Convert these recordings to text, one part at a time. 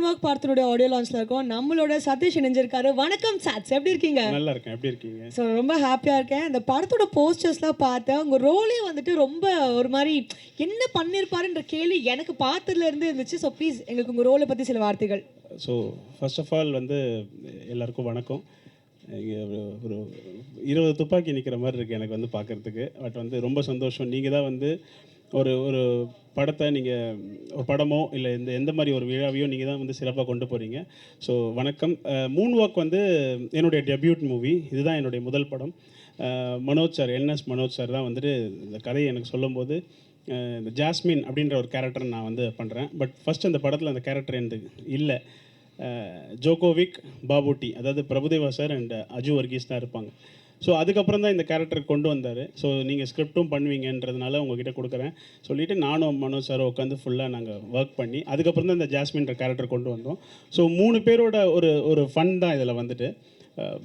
Walk பார்த்தனுடைய audio லான்ச்ல இருக்கோம். நம்மளோட சதீஷ் இணைஞ்சிருக்காரு. வணக்கம் சாட்ஸ், எப்படி இருக்கீங்க? நல்லா இருக்கேன். எப்படி இருக்கீங்க? ஸோ ரொம்ப ஹாப்பியாக இருக்கேன். இந்த படத்தோட போஸ்டர்ஸ்லாம் பார்த்தேன். உங்கள் ரோலே வந்துட்டு ரொம்ப ஒரு மாதிரி என்ன பண்ணியிருப்பாருன்ற கேள்வி எனக்கு பார்த்ததுலேருந்து இருந்துச்சு. ஸோ ப்ளீஸ் எங்களுக்கு உங்கள் ரோலை பற்றி சில வார்த்தைகள். ஸோ ஃபர்ஸ்ட் ஆஃப் ஆல் வந்து எல்லாருக்கும் வணக்கம். இங்கே ஒரு 20 துப்பாக்கி நிற்கிற மாதிரி இருக்குது எனக்கு வந்து பார்க்குறதுக்கு. பட் வந்து ரொம்ப சந்தோஷம். நீங்கள் தான் வந்து ஒரு ஒரு படத்தை நீங்கள் ஒரு படமோ இல்லை எந்த மாதிரி ஒரு விழாவையோ நீங்கள் தான் வந்து சிறப்பாக கொண்டு போகிறீங்க. ஸோ வணக்கம். மூன் வாக் வந்து என்னுடைய டெபியூட் மூவி. இதுதான் என்னுடைய முதல் படம். மனோஜ் சார், மனோஜ் சார் தான் வந்துட்டு இந்த கதையை எனக்கு சொல்லும்போது இந்த ஜாஸ்மின் அப்படின்ற ஒரு கேரக்டர் நான் வந்து பண்ணுறேன். பட் ஃபஸ்ட் அந்த படத்தில் அந்த கேரக்டர் எனக்கு இல்லை. ஜோகோவிக், பாபுட்டி, அதாவது பிரபுதேவா சார் அண்ட் அஜு வர்கீஸ் தான் இருப்பாங்க. ஸோ அதுக்கப்புறம் தான் இந்த கேரக்டர் கொண்டு வந்தார். ஸோ நீங்கள் ஸ்கிரிப்டும் பண்ணுவீங்கன்றதுனால உங்ககிட்ட கொடுக்குறேன் சொல்லிவிட்டு நானும் மனோஜ் சாரும் உட்காந்து ஃபுல்லாக நாங்கள் ஒர்க் பண்ணி அதுக்கப்புறம் தான் இந்த ஜாஸ்மின்ற கேரக்டர் கொண்டு வந்தோம். ஸோ 3 பேரோட ஒரு ஃபன் தான் இதில் வந்துட்டு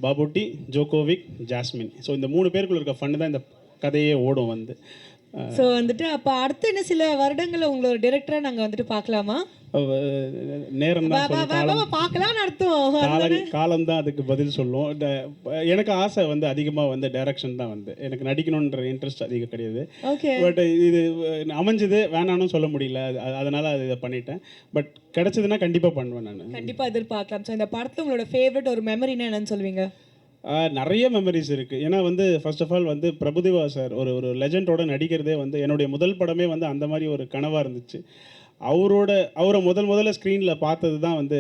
பாபுட்டி, ஜோகோவிக், ஜாஸ்மின். ஸோ இந்த 3 பேருக்குள்ள இருக்க ஃபன் தான் இந்த கதையே ஓடும் வந்து. ஸோ வந்துட்டு அப்போ அடுத்து என்ன சில வருடங்களில் உங்களோட டிரெக்டரை நாங்கள் வந்துட்டு பார்க்கலாமா? நேரம் தான் பார்க்கலான்னு அர்த்தம். காலம் தான் அதுக்கு பதில் சொல்லும். எனக்கு ஆசை வந்து அதிகமாக வந்து டைரக்ஷன் தான் வந்து எனக்கு நடிக்கணுன்ற இன்ட்ரெஸ்ட் அதிகம் கிடையாது. பட் இது அமைஞ்சது, வேணான்னு சொல்ல முடியல, அதனால் அது இதை பண்ணிட்டேன். பட் கிடைச்சதுன்னா கண்டிப்பாக பண்ணுவேன். நான் கண்டிப்பாக எதிர்பார்க்கலாம். ஸோ இந்த படத்தில் உங்களோட ஃபேவரட் ஒரு மெமரினா என்னன்னு சொல்லுவீங்க? நிறைய மெமரிஸ் இருக்குது. ஏன்னா வந்து ஃபர்ஸ்ட் ஆஃப் ஆல் வந்து பிரபுதேவா சார் ஒரு லெஜண்டோட நடிக்கிறதே வந்து என்னுடைய முதல் படமே வந்து அந்த மாதிரி ஒரு கனவாக இருந்துச்சு. அவரை முதல்ல ஸ்க்ரீனில் பார்த்தது தான் வந்து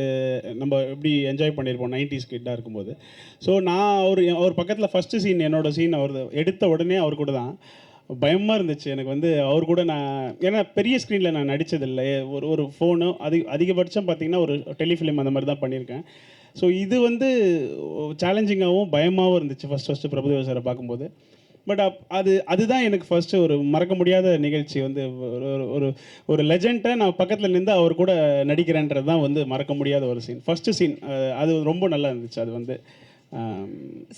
நம்ம எப்படி என்ஜாய் பண்ணியிருப்போம் 90s கிட்டாக இருக்கும்போது. ஸோ நான் அவர் பக்கத்தில் ஃபஸ்ட்டு சீன், என்னோடய சீன் அவர் எடுத்த உடனே அவர் கூட தான் பயமாக இருந்துச்சு எனக்கு வந்து. அவர் கூட நான் ஏன்னா பெரிய ஸ்க்ரீனில் நான் நடித்ததில்லை. ஒரு ஃபோனு அதிகபட்சம் பார்த்திங்கன்னா ஒரு டெலிஃபிலிம் அந்த மாதிரி தான் பண்ணியிருக்கேன். ஸோ இது வந்து சேலஞ்சிங்காகவும் பயமாகவும் இருந்துச்சு ஃபஸ்ட்டு பிரபுதேவா சாரை பார்க்கும்போது. பட் அதுதான் எனக்கு ஃபஸ்ட்டு ஒரு மறக்க முடியாத நிகழ்ச்சி வந்து. ஒரு லெஜெண்டை நான் பக்கத்தில் நின்று அவர் கூட நடிக்கிறேன்றது தான் வந்து மறக்க முடியாத ஒரு சீன், ஃபஸ்ட்டு சீன். அது ரொம்ப நல்லா இருந்துச்சு அது வந்து.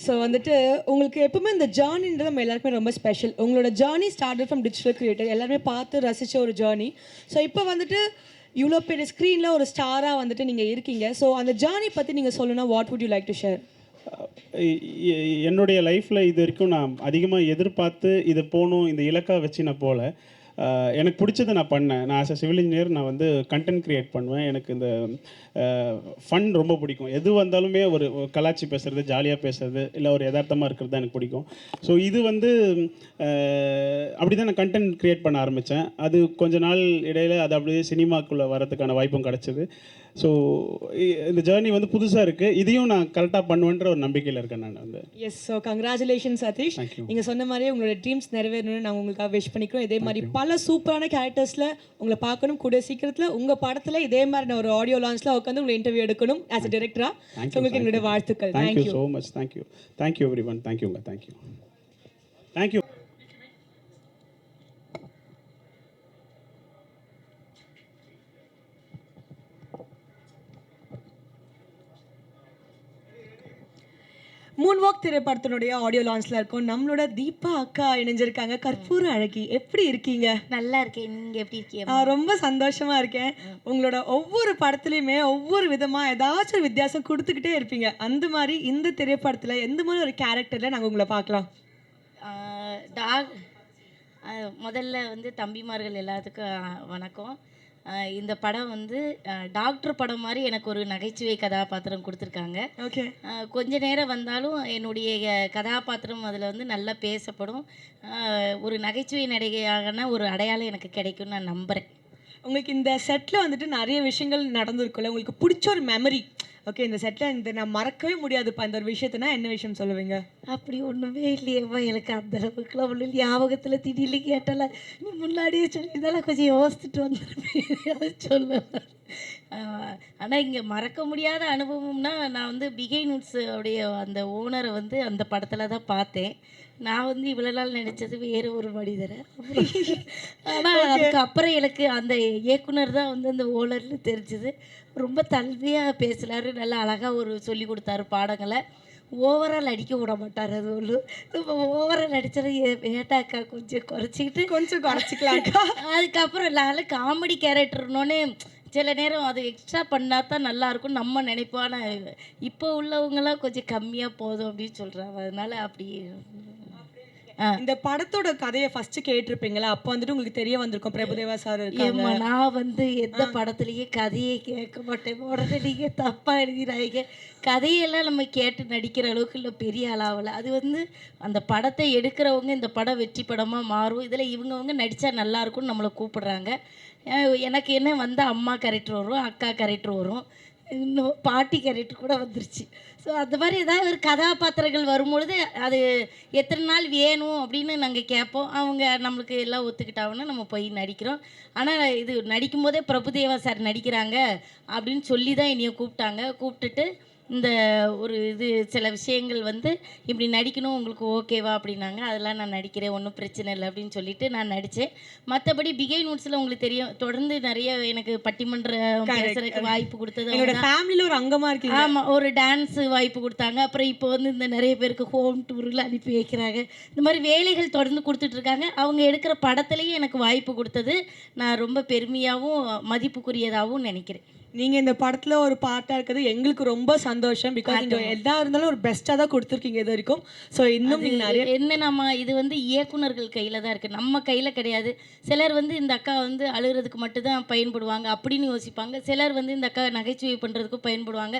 ஸோ வந்துட்டு உங்களுக்கு எப்பவுமே இந்த ஜேர்னின்றது நம்ம எல்லாருக்குமே ரொம்ப ஸ்பெஷல். உங்களோட journey started from digital creator, எல்லாருமே பார்த்து ரசித்த ஒரு ஜேர்னி. ஸோ இப்போ வந்துட்டு இவ்வளோ பெரிய ஸ்க்ரீனில் ஒரு ஸ்டாராக வந்துட்டு நீங்கள் இருக்கீங்க. ஸோ அந்த ஜேர்னி பற்றி நீங்கள் சொல்லணும்னா what would you like to share? என்னுடைய லைஃப்பில் இது வரைக்கும் நான் அதிகமாக எதிர்பார்த்து இது போகணும், இந்த இலக்காக வச்சு நான் போகல. எனக்கு பிடிச்சதை நான் பண்ணேன். நான் ஆஸ் அ சிவில் இன்ஜினியர் நான் வந்து கண்டென்ட் க்ரியேட் பண்ணுவேன். எனக்கு இந்த ஃபன் ரொம்ப பிடிக்கும். எது வந்தாலுமே ஒரு கலாச்சி பேசுகிறது, ஜாலியாக பேசுறது, இல்லை ஒரு யதார்த்தமாக இருக்கிறது தான் எனக்கு பிடிக்கும். ஸோ இது வந்து அப்படி தான் நான் கண்டென்ட் க்ரியேட் பண்ண ஆரம்பித்தேன். அது கொஞ்ச நாள் இடையில் அது அப்படியே சினிமாக்குள்ளே வரதுக்கான வாய்ப்பும் கிடச்சிது. ஸோ இந்த ஜேர்னி வந்து புதுசாக இருக்குது. இதையும் நான் கரெக்டாக பண்ணுவேன்ற ஒரு நம்பிக்கையில் இருக்கேன் நான் வந்து. எஸ். So congratulation Satish. நீங்கள் சொன்ன மாதிரியே உங்களோட ட்ரீம்ஸ் நிறைவேறணும்னு நாங்கள் உங்களுக்காக விஷ் பண்ணிக்கிறோம். இதே மாதிரி பல சூப்பரான கேரக்டர்ஸில் உங்களை பார்க்கணும். கூடிய சீக்கிரத்தில் உங்கள் படத்தில் இதே மாதிரி நான் ஒரு ஆடியோ லான்ச்சில் உட்காந்து உங்களை இன்டர்வியூ எடுக்கணும் ஆஸ் அ டிரெக்டரா. உங்களுக்கு எங்களுடைய வாழ்த்துக்கள். Thank you so much. Thank you every one. தேங்க்யூங்க. தேங்க்யூ. மூன் வாக் திரைப்படத்தினுடைய ஆடியோ லான்ச்ல இருக்கும். நம்மளோட தீபா அக்கா இணைஞ்சிருக்காங்க. கற்பூர அழகி, எப்படி இருக்கீங்க? நல்லா இருக்கேன். நீங்க எப்படி இருக்கீங்க? ரொம்ப சந்தோஷமா இருக்கேன். உங்களோட ஒவ்வொரு படத்துலையுமே ஒவ்வொரு விதமா ஏதாச்சும் ஒரு வித்தியாசம் கொடுத்துக்கிட்டே இருப்பீங்க. அந்த மாதிரி இந்த திரைப்படத்துல எந்த மாதிரி ஒரு கேரக்டர்ல நாங்கள் உங்களை பார்க்கலாம்? முதல்ல வந்து தம்பிமார்கள் எல்லாத்துக்கும் வணக்கம். இந்த படம் வந்து டாக்டர் படம் மாதிரி எனக்கு ஒரு நகைச்சுவை கதாபாத்திரம் கொடுத்துருக்காங்க. ஓகே. கொஞ்ச நேரம் வந்தாலும் என்னுடைய கதாபாத்திரம் அதில் வந்து நல்லா பேசப்படும். ஒரு நகைச்சுவை நடிகையான ஒரு அடையாளம் எனக்கு கிடைக்கும்னு நான் நம்புகிறேன். உங்களுக்கு இந்த செட்டில் வந்துட்டு நிறைய விஷயங்கள் நடந்திருக்குல்ல, உங்களுக்கு பிடிச்ச ஒரு மெமரி, ஓகே இந்த செட்டில் நான் மறக்கவே முடியாதுப்பா இந்த ஒரு விஷயத்தினா என்ன விஷயம் சொல்லுவீங்க? அப்படி ஒன்றுமே இல்லையேப்பா, எனக்கு அந்த அளவுக்குலாம் ஒன்றும் ஞாபகத்தில் திடீர்னு கேட்டால நீ முன்னாடியே சொல்லி இதெல்லாம் கொஞ்சம் யோசிச்சுட்டு வந்துருப்பேன் அதை சொல்லுவேன். ஆனால் இங்கே மறக்க முடியாத அனுபவம்னா நான் வந்து பிகைனுட்ஸ் உடைய அந்த ஓனரை வந்து அந்த படத்தில் தான் பார்த்தேன். நான் வந்து இவ்வளோ நாள் நினச்சது வேறு ஒரு மனிதரை. ஆனால் அதுக்கப்புறம் எனக்கு அந்த இயக்குனர் தான் வந்து அந்த ஓனர்னு தெரிஞ்சுது. ரொம்ப தல்வியாக பேசுகிறாரு, நல்லா அழகாக ஒரு சொல்லி கொடுத்தாரு பாடங்களை. ஓவரால் அடிக்க விட மாட்டார். அது ஒன்று ஓவரால் அடித்தது வேட்டாக்கா கொஞ்சம் குறைச்சிக்கிட்டு கொஞ்சம் குறைச்சிக்கலாக்கா. அதுக்கப்புறம் நான் காமெடி கேரக்டர்னோடனே சில நேரம் அது எக்ஸ்ட்ரா பண்ணால் தான் நல்லாயிருக்கும் நம்ம நினைப்போம். ஆனால் இப்போ உள்ளவங்களாம் கொஞ்சம் கம்மியாக போதும் அப்படின்னு சொல்கிறாங்க. அதனால அப்படி இந்த படத்தோட கதையை ஃபர்ஸ்ட் கேட்டிருப்பீங்களா? அப்போ வந்துட்டு உங்களுக்கு தெரிய வந்திருக்கும் பிரபுதேவா சார் இருக்காங்க. ஏம்மா நான் வந்து எந்த படத்துலையும் கதையே கேட்க மாட்டேன். உடனே நீங்கள் தப்பாக எழுதிடாதீங்க. கதையெல்லாம் நம்ம கேட்டு நடிக்கிற அளவுக்கு இல்லை, பெரிய ஆளாகல. அது வந்து அந்த படத்தை எடுக்கிறவங்க இந்த படம் வெற்றி படமாக மாறும், இதில் இவங்கவங்க நடித்தா நல்லாயிருக்கும்னு நம்மளை கூப்பிடுறாங்க. எனக்கு என்ன வந்து அம்மா கேரக்டர் வரும், அக்கா கேரக்டர் வரும், இன்னும் பாட்டி கேரக்டர் கூட வந்துருச்சு. ஸோ அந்த மாதிரி ஏதாவது ஒரு கதாபாத்திரங்கள் வரும்பொழுது அது எத்தனை நாள் வேணும் அப்படின்னு நாங்கள் கேட்போம். அவங்க நம்மளுக்கு எல்லாம் ஒத்துக்கிட்டாங்கன்னா நம்ம போய் நடிக்கிறோம். ஆனால் இது நடிக்கும் போதே பிரபுதேவா சார் நடிக்கிறாங்க அப்படின்னு சொல்லி தான் என்னைய கூப்பிட்டாங்க. கூப்பிட்டுட்டு இந்த ஒரு இது சில விஷயங்கள் வந்து இப்படி நடிக்கணும் உங்களுக்கு ஓகேவா அப்படின்னாங்க. அதெல்லாம் நான் நடிக்கிறேன், ஒன்றும் பிரச்சனை இல்லை அப்படின்னு சொல்லிட்டு நான் நடித்தேன். மற்றபடி பிகை நோட்ஸில் உங்களுக்கு தெரியும், தொடர்ந்து நிறைய எனக்கு பட்டிமன்றம் பேசுறதுக்கு வாய்ப்பு கொடுத்தது என்னோட ஃபேமிலியில் ஒரு அங்கமாக இருக்கீங்க. ஆமாம், ஒரு டான்ஸு வாய்ப்பு கொடுத்தாங்க. அப்புறம் இப்போ வந்து இந்த நிறைய பேருக்கு ஹோம் டூரில் அனுப்பி வைக்கிறாங்க. இந்த மாதிரி வேலைகள் தொடர்ந்து கொடுத்துட்ருக்காங்க. அவங்க எடுக்கிற படத்துலேயும் எனக்கு வாய்ப்பு கொடுத்தது நான் ரொம்ப பெருமையாகவும் மதிப்புக்குரியதாகவும் நினைக்கிறேன். நீங்கள் இந்த படத்தில் ஒரு பார்ட்டாக இருக்கிறது எங்களுக்கு ரொம்ப சந்தோஷம். பிகாஸ் நீங்கள் எதா இருந்தாலும் ஒரு பெஸ்ட்டாக தான் கொடுத்துருக்கீங்க இது வரைக்கும். ஸோ இன்னும் நீங்கள் நிறைய என்னன்னா இது வந்து இயக்குனர்கள் கையில் தான் இருக்குது, நம்ம கையில் கிடையாது. சிலர் வந்து இந்த அக்கா வந்து அழுகிறதுக்கு மட்டும்தான் பயன்படுவாங்க அப்படின்னு யோசிப்பாங்க. சிலர் வந்து இந்த அக்கா நகைச்சுவை பண்ணுறதுக்கும் பயன்படுவாங்க.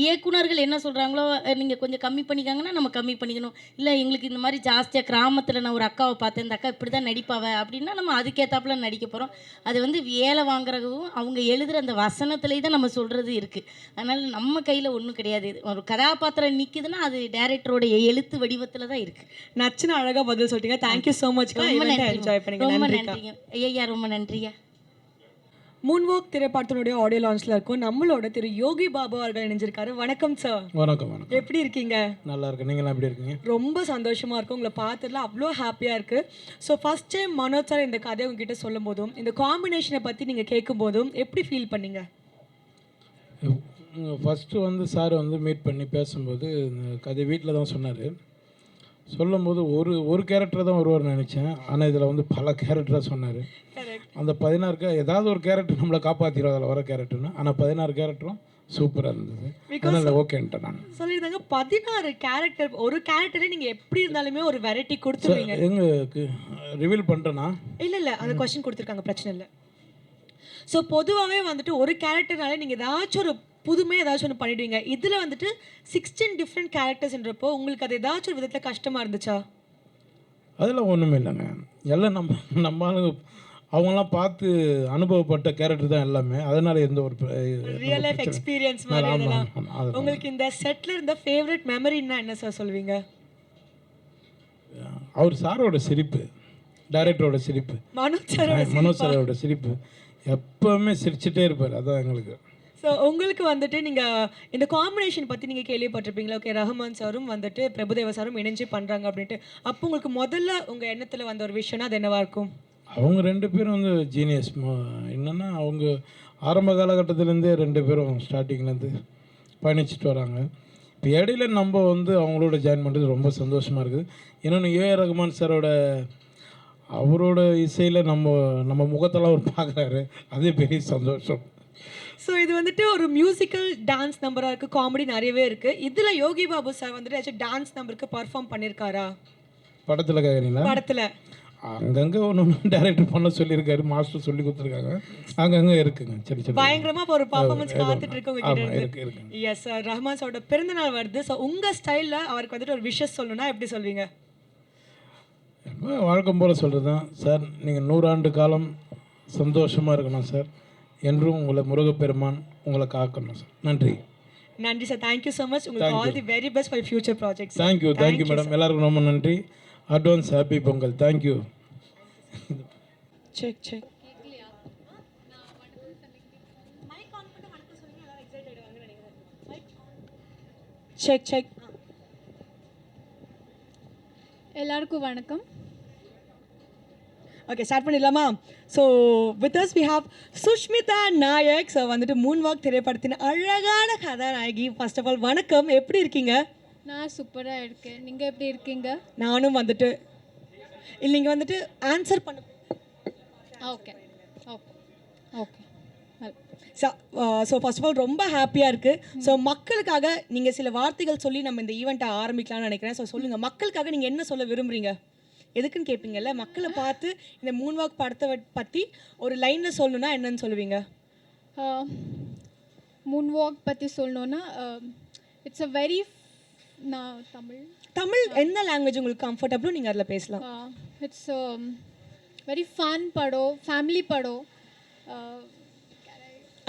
இயக்குனர்கள் என்ன சொல்கிறாங்களோ நீங்கள் கொஞ்சம் கம்மி பண்ணிக்காங்கன்னா நம்ம கம்மி பண்ணிக்கணும். இல்லை எங்களுக்கு இந்த மாதிரி ஜாஸ்தியாக கிராமத்தில் நான் ஒரு அக்காவை பார்த்தேன், இந்த அக்கா இப்படி தான் நடிப்பாவ அப்படின்னா நம்ம அதுக்கேற்றாப்புல நடிக்க போகிறோம். அது வந்து வேலை வாங்குறதும் அவங்க எழுதுகிற அந்த வசனத்துலேயே தான் நம்ம சொல்கிறது இருக்குது. அதனால் நம்ம கையில் ஒன்றும் கிடையாது. ஒரு கதாபாத்திரம் நிற்குதுன்னா அது டைரக்டரோடைய எழுத்து வடிவத்தில் தான் இருக்குது. நச்சுன்னு அழகாக பதில் சொல்லிட்டீங்க. Thank you so much. ரொம்ப நன்றி, என்ஜாய் பண்ணீங்க. ரொம்ப நன்றிங்க ஐயா, ரொம்ப நன்றியா. மூன்வாக் திரைப்படத்தினுடைய ஆடியோ லான்ச்சில் இருக்கும். நம்மளோட திரு யோகி பாபு அவர்கள் இணைஞ்சிருக்காரு. வணக்கம் சார். வணக்கம். வணக்கம். எப்படி இருக்கீங்க? நல்லா இருக்கு. நீங்களாம் எப்படி இருக்கீங்க? ரொம்ப சந்தோஷமாக இருக்கும். உங்களை பார்த்துடல அவ்வளோ ஹாப்பியாக இருக்குது. So first time Manoj sir இந்த கதையை உங்ககிட்ட சொல்லும் போதும் இந்த காம்பினேஷனை பற்றி நீங்கள் கேட்கும் போதும் எப்படி ஃபீல் பண்ணீங்க? ஃபஸ்ட்டு வந்து சார் வந்து மீட் பண்ணி பேசும்போது இந்த கதை வீட்டில் தான் சொன்னார். சொல்லும்போது ஒரு கேரக்டர் தான் வருவார்னு நினச்சேன். ஆனால் இதில் வந்து பல கேரக்டராக சொன்னார். அந்த 16 ஏதாவது ஒரு கேரக்டர் நம்மளை காப்பாற்றிடும் அதில் வர கேரக்டர்னு. ஆனால் 16 கேரக்டரும் சூப்பராக இருந்தது. அதனால் ஓகேன்ட்டேன் நான். சொல்லியிருந்தாங்க 16 கேரக்டர், ஒரு கேரக்டரே நீங்கள் எப்படி இருந்தாலுமே ஒரு வெரைட்டி கொடுத்துருவீங்க. எங்களுக்கு ரிவீல் பண்ணுறேன்னா இல்லை அந்த கொஸ்டின் கொடுத்துருக்காங்க, பிரச்சனை இல்லை. ஸோ பொதுவாகவே வந்துட்டு ஒரு கேரக்டர்னாலே நீங்கள் ஏதாச்சும் ஒரு புதுமையாக ஏதாச்சும் ஒன்று பண்ணிடுவீங்க. இதில் வந்துட்டு 16 டிஃப்ரெண்ட் கேரக்டர்ஸ்ன்றப்போ உங்களுக்கு அது ஏதாச்சும் ஒரு விதத்தில் கஷ்டமாக இருந்துச்சா? அதெல்லாம் ஒன்றுமே இல்லைங்க. எல்லாம் நம்ம அவங்களாம் பார்த்து அனுபவப்பட்ட கேரக்டர் தான் எல்லாமே. அதனால எந்த ஒரு ரியல் லைஃப் எக்ஸ்பீரியன்ஸ் மாதிரி இதெல்லாம். உங்களுக்கு இந்த செட்டில் இருந்த ஃபேவரட் மெமரின்னா என்ன சார் சொல்வீங்க? அவர் சாரோட சிரிப்பு, டைரக்டரோட சிரிப்பு, மனோஜ் சாரோட சிரிப்பு, எப்போவுமே சிரிச்சுட்டே இருப்பார். அதான் எங்களுக்கு. ஸோ உங்களுக்கு வந்துட்டு நீங்கள் இந்த காம்பினேஷன் பற்றி நீங்கள் கேள்விப்பட்டிருப்பீங்களா? ஓகே, ரஹ்மான் சாரும் வந்துட்டு பிரபுதேவா சாரும் இணைஞ்சு பண்ணுறாங்க அப்படின்ட்டு. அப்போ உங்களுக்கு முதல்ல உங்கள் எண்ணத்தில் வந்த ஒரு விஷயம்னா அது என்னவா இருக்கும்? அவங்க 2 பேரும் வந்து ஜீனியஸ். என்னென்னா அவங்க ஆரம்ப காலகட்டத்திலேருந்தே 2 பேரும் ஸ்டார்டிங்லேருந்து பயணிச்சுட்டு வராங்க. இப்போ இடையில நம்ம வந்து அவங்களோட ஜாயின் பண்ணுறது ரொம்ப சந்தோஷமாக இருக்குது. இன்னொன்று ஏஆர் ரஹ்மான் சாரோட அவரோட இசையில் நம்ம முகத்தெல்லாம் அவர் பார்க்குறாரு, அதே பெரிய சந்தோஷம். ஸோ இது வந்துட்டு ஒரு மியூசிக்கல் டான்ஸ் நம்பராக இருக்குது, காமெடி நிறையவே இருக்குது. இதில் யோகி பாபு சார் வந்துட்டு ஏதாச்சும் டான்ஸ் நம்பருக்கு பர்ஃபார்ம் பண்ணியிருக்காரா? படத்தில் கேட்குறீங்களா? படத்தில் அங்கங்கே ஒன்று டைரக்டர் பண்ண சொல்லியிருக்காரு, மாஸ்டர் சொல்லி கொடுத்துருக்காங்க, அங்கங்கே இருக்குங்க. சரி சரி, பயங்கரமாக ஒரு பர்ஃபார்மன்ஸ் பார்த்துட்டு இருக்கவங்க இருக்கு. எஸ் சார், ரஹ்மான் சாரோட பிறந்தநாள் வருது. ஸோ உங்கள் ஸ்டைலில் அவருக்கு வந்துட்டு ஒரு விஷஸ் சொல்லணும்னா எப்படி சொல்வீங்க? வழக்கம் போல் சொல்கிறது தான் சார். நீங்கள் 100 ஆண்டு காலம் சந்தோஷமாக இருக்கணும் சார். என்றும் உங்களை முருகப்பெருமான் உங்களை காக்கணும் சார். நன்றி. நன்றி சார். Thank you so much. உங்களுக்கு all the very best for future projects. Thank you madam. எல்லாருக்கும் ரொம்ப நன்றி. Advance happy Pongal. Thank you. Check check check check. எல்லாருக்கும் வணக்கம். ஓகே, ஸ்டார்ட் பண்ணிடலாமா? So with us we have Sushmita Nayak. So வந்துட்டு மூன்வாக் திரைப்படத்தின் அழகான கதாநாயகி. ஃபர்ஸ்ட் ஆஃப் ஆல் வணக்கம், எப்படி இருக்கீங்க? நான் சூப்பராக இருக்கேன். நீங்கள் எப்படி இருக்கீங்க? நானும் வந்துட்டு இல்லை, நீங்கள் வந்துட்டு ஆன்சர் பண்ண. Okay okay okay so first of all ரொம்ப ஹாப்பியாக இருக்குது. ஸோ மக்களுக்காக நீங்கள் சில வார்த்தைகள் சொல்லி நம்ம இந்த ஈவெண்ட்டை ஆரம்பிக்கலாம்னு நினைக்கிறேன். ஸோ சொல்லுங்கள், மக்களுக்காக நீங்கள் என்ன சொல்ல விரும்புகிறீங்க? எதுக்குன்னு கேட்பீங்கல்ல, மக்களை பார்த்து இந்த மூன் வாக் படத்தை பற்றி ஒரு லைனில் சொல்லணுன்னா என்னன்னு சொல்லுவீங்க? மூன் வாக் பற்றி சொல்லணுன்னா இட்ஸ் அ வெரி நான் தமிழ் என்ன லாங்குவேஜ் உங்களுக்கு கம்ஃபர்டபுளோ நீங்கள் அதில் பேசலாம். இட்ஸ் வெரி ஃபன் படம், ஃபேமிலி படம்.